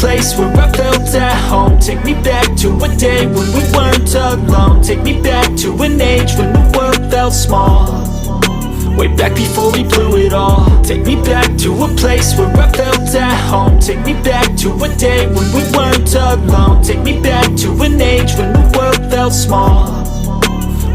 place where I felt at home. Take me back to a day when we weren't alone. Take me back to an age when the world felt small, way back before we blew it all. Take me back to a place where I felt at home. Take me back to a day when we weren't alone. Take me back to an age when the world felt small,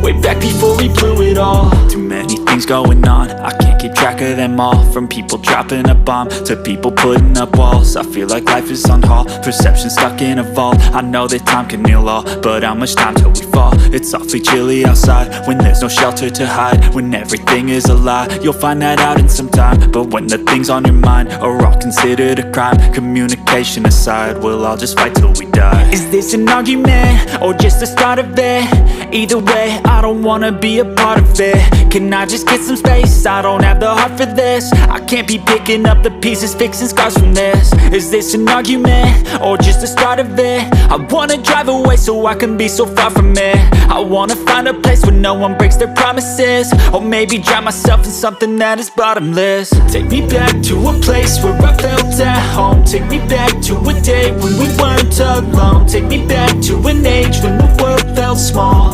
way back before we blew it all. Too many things going on, I can't keep track of them all. From people dropping a bomb to people putting up walls. I feel like life is on hold, perception stuck in a vault. I know that time can heal all, but how much time till we fall? It's awfully chilly outside when there's no shelter to hide. When everything is a lie, you'll find that out in some time. But when the things on your mind are all considered a crime, communication aside, we'll all just fight till we die. Is this an argument or just the start of it? Either way, I don't wanna be a part of it. Can I just get some space? I don't have the heart for this. I can't be picking up the pieces, fixing scars from this. Is this an argument or just the start of it? I wanna drive away so I can be so far from it. I wanna find a place where no one breaks their promises, or maybe drown myself in something that is bottomless. Take me back to a place where I felt at home. Take me back to a day when we weren't alone. Take me back to an age when the world felt small,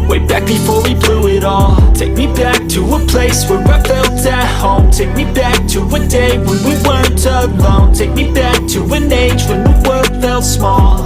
way back before we blew it all. Take me back to a place where I felt at home. Take me back to a day when we weren't alone. Take me back to an age when the world felt small,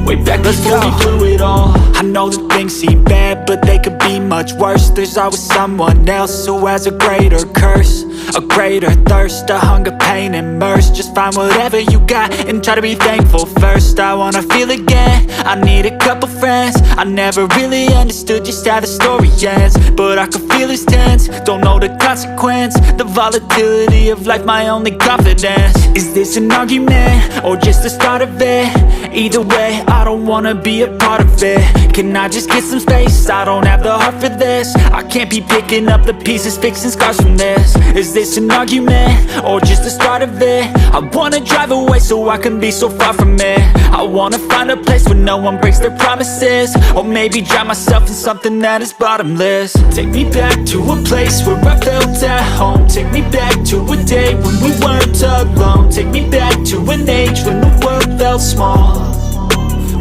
way back before we blew it all. I know that things seem bad, but they could be much worse. There's always someone else who has a greater curse, a greater thirst, a hunger, pain, and mercy. Just find whatever you got and try to be thankful first. I wanna feel again, I need a couple friends. I never really understood just how the story ends, but I can feel it's tense, don't know the consequence. The volatility of life, my only confidence. Is this an argument or just the start of it? Either way, I don't wanna be a part of it. Can I just get some space? I don't have the heart for this. I can't be picking up the pieces, fixing scars from this. Is this an argument or just the start of it? I wanna drive away so I can be so far from it. I wanna find a place where no one breaks their promises, or maybe drown myself in something that is bottomless. Take me back to a place where I felt at home. Take me back to a day when we weren't alone. Take me back to an age when the world felt small,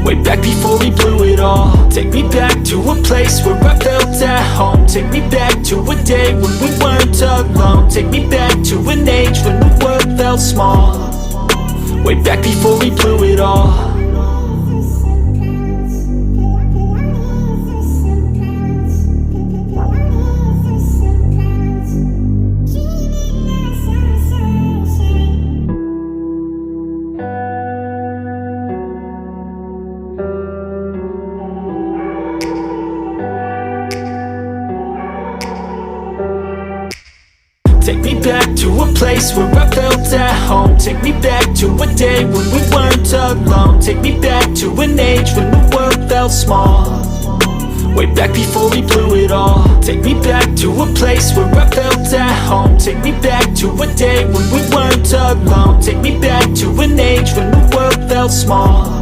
way back before we blew it all. Take me back to a place where I felt at home. Take me back to a day when we weren't alone. Take me back to an age when the world felt small, way back before we blew it all. Take me back to a place where I felt at home. Take me back to a day when we weren't alone. Take me back to an age when the world felt small, way back before we blew it all. Take me back to a place where I felt at home. Take me back to a day when we weren't alone. Take me back to an age when the world felt small,